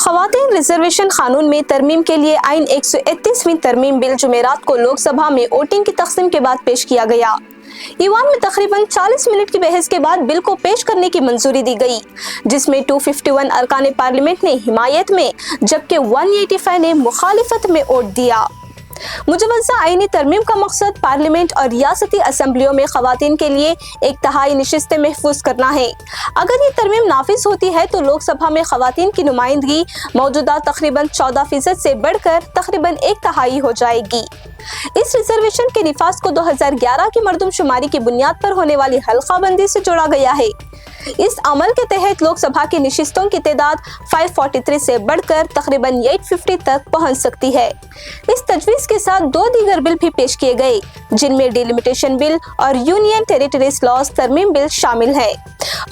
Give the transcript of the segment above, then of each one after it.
ख़वातीन रिजर्वेशन कानून में तरमीम के लिए आइन 131वीं तरमीम बिल जुमेरात को लोकसभा में वोटिंग की तकसीम के बाद पेश किया गया। ईवान में तकरीबन 40 मिनट की बहस के बाद बिल को पेश करने की मंजूरी दी गई, जिसमें 251 अरकान पार्लियामेंट ने हिमायत में जबकि 185 ने मुखालिफत में वोट दिया। मुजवज़ा आईनी तरमीम का मकसद पार्लियामेंट और रियासती असम्बलियों में ख़वातीन के लिए एक तिहाई नशिस्तें महफूज करना है। अगर ये तरमीम नाफिज होती है तो लोकसभा में ख़वातीन की नुमाइंदगी मौजूदा तकरीबन 14% से बढ़कर तकरीबन 1/3 हो जाएगी। इस रिजर्वेशन के निफाज को 2011 की मरदमशुमारी की बुनियाद पर होने वाली हल्का बंदी से जोड़ा गया है। इस अमल के तहत लोकसभा की नशिस्तों की तादाद 543 से बढ़कर तकरीबन 850 तक पहुंच सकती है। इस तजवीज़ के साथ 2 दीगर बिल भी पेश किए गए, जिनमें डिलिमिटेशन बिल और यूनियन टेरिटरीज लॉज तरमीम बिल शामिल है।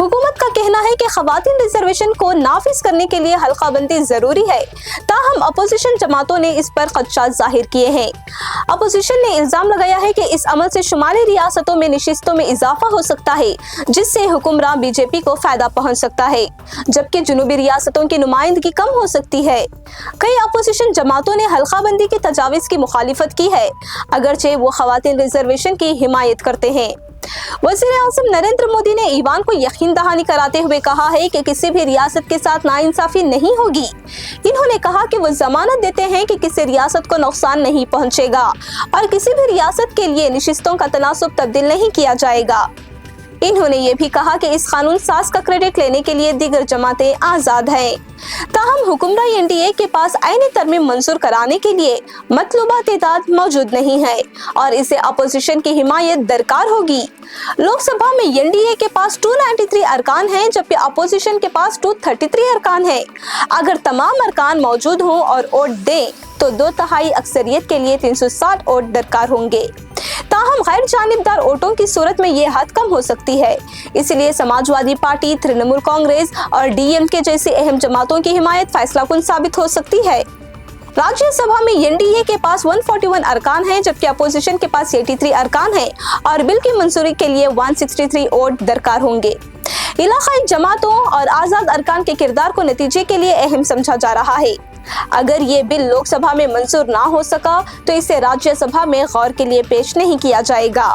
हुकूमत का कहना है कि ख़वातीन रिजर्वेशन को नाफिज करने के लिए हल्का बंदी जरूरी है, ताहम अपोजिशन जमातों ने इस पर खदशात जाहिर किए हैं। अपोजिशन ने इल्जाम लगाया है कि इस अमल से शुमाली रियासतों में नशिस्तों में इजाफा हो सकता है, जिससे हुक्मरान बीजेपी को फायदा पहुंच सकता है, जबकि जुनूबी रियासतों की नुमाइंदगी कम हो सकती है। कई अपोजिशन जमातों ने हल्का बंदी की तजावीज़ की मुखालिफत की है, अगरचे वो ख़वातीन रिजर्वेशन की हिमायत करते हैं। वज़ीर-ए-आज़म नरेंद्र मोदी ने ईवान को यकीन दहानी कराते हुए कहा है कि किसी भी रियासत के साथ नाइंसाफी नहीं होगी। इन्होंने कहा कि वो जमानत देते हैं कि किसी रियासत को नुकसान नहीं पहुंचेगा और किसी भी रियासत के लिए नशिस्तों का तनासुब तब्दील नहीं किया जाएगा। इन्होंने ये भी कहा कि इस कानून साज का क्रेडिट लेने के लिए दीगर जमातें आज़ाद हैं। ताहम हुक्मरान एनडीए के पास आईनी तरमीम मंजूर कराने के लिए मतलूबा तादाद मौजूद नहीं है और इसे अपोजिशन की हिमायत दरकार होगी। लोकसभा में एनडीए के पास 293 अरकान हैं, जबकि अपोजिशन के पास 233 अरकान हैं। अगर तमाम अरकान मौजूद हों और वोट दें तो 2/3 अक्सरियत के लिए 360 वोट दरकार होंगे। ताहम गैर जानिबदार वोटों की सूरत में ये हद कम हो सकती है, इसलिए समाजवादी पार्टी, तृणमूल कांग्रेस और डीएमके जैसी अहम जमातों की हिमायत फैसलाकुन साबित हो सकती है। राज्यसभा में एनडीए के पास 141 अरकान हैं, जबकि अपोजिशन के पास 83 अरकान हैं और बिल की मंजूरी के लिए 163 वोट दरकार होंगे। इलाकाई जमातों और आज़ाद अरकान के किरदार को नतीजे के लिए अहम समझा जा रहा है। अगर ये बिल लोकसभा में मंजूर ना हो सका तो इसे राज्यसभा में गौर के लिए पेश नहीं किया जाएगा।